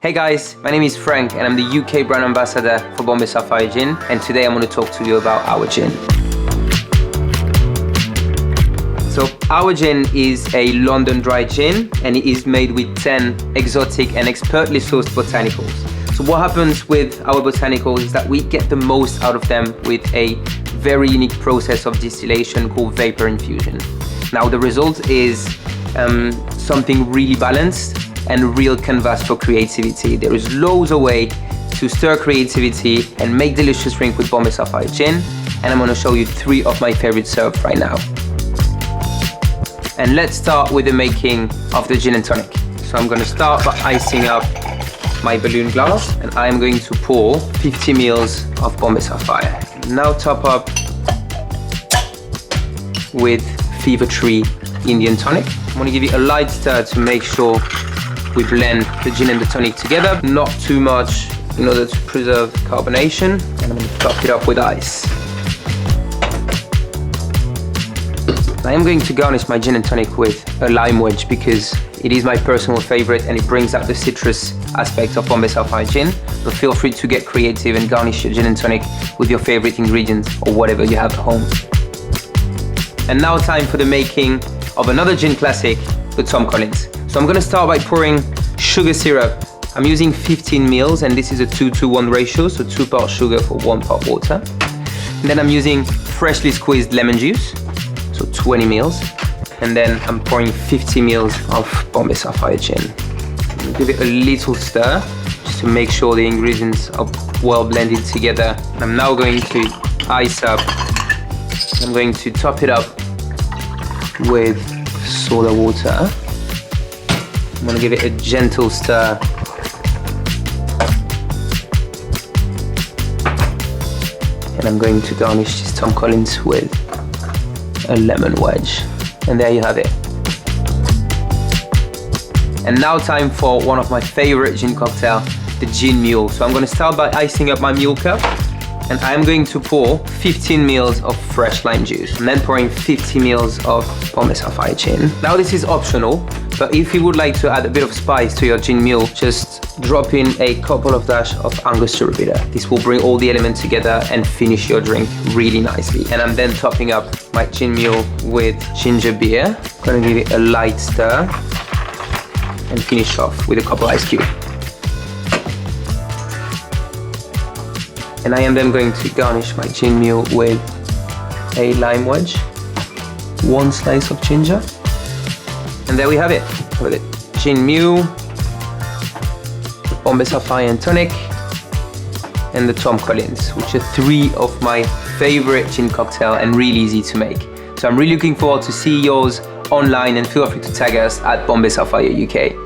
Hey guys, my name is Frank and I'm the UK brand ambassador for Bombay Sapphire Gin, and today I'm going to talk to you about our gin. So our gin is a London dry gin and it is made with 10 exotic and expertly sourced botanicals. So what happens with our botanicals is that we get the most out of them with a very unique process of distillation called vapor infusion. Now the result is something really balanced and real canvas for creativity. There is loads of way to stir creativity and make delicious drink with Bombay Sapphire Gin, and I'm going to show you 3 of my favorite syrups right now. And let's start with the making of the gin and tonic. So I'm going to start by icing up my balloon glass, and I'm going to pour 50 ml of Bombay Sapphire. Now top up with Fever Tree Indian tonic. I'm going to give it a light stir to make sure we blend the gin and the tonic together, not too much in order to preserve carbonation, and I'm going to top it up with ice. I am going to garnish my gin and tonic with a lime wedge because it is my personal favorite and it brings out the citrus aspect of Bombay Sapphire Gin, but feel free to get creative and garnish your gin and tonic with your favorite ingredients or whatever you have at home. And now time for the making of another gin classic, the Tom Collins. So I'm going to start by pouring sugar syrup. I'm using 15 ml and this is a 2-to-1 ratio, so 2 parts sugar for 1 part water. And then I'm using freshly squeezed lemon juice, so 20 ml. And then I'm pouring 50 ml of Bombay Sapphire Gin. Give it a little stir just to make sure the ingredients are well blended together. I'm now going to ice up. I'm going to top it up with soda water. I'm going to give it a gentle stir. And I'm going to garnish this Tom Collins with a lemon wedge. And there you have it. And now time for one of my favorite gin cocktail, the Gin Mule. So I'm going to start by icing up my mule cup. And I'm going to pour 15 ml of fresh lime juice and then pouring 50 ml of Bombay Sapphire Gin. Now this is optional, but if you would like to add a bit of spice to your Gin Mule, just drop in a couple of dash of Angostura bitter. This will bring all the elements together and finish your drink really nicely. And I'm then topping up my Gin Mule with ginger beer. I'm gonna give it a light stir and finish off with a couple ice cubes. And I am then going to garnish my Gin Mule with a lime wedge, 1 slice of ginger, and there we have it. With it, Gin Mule, the Bombay Sapphire and Tonic, and the Tom Collins, which are 3 of my favorite gin cocktail and really easy to make. So I'm really looking forward to see yours online, and feel free to tag us at Bombay Sapphire UK.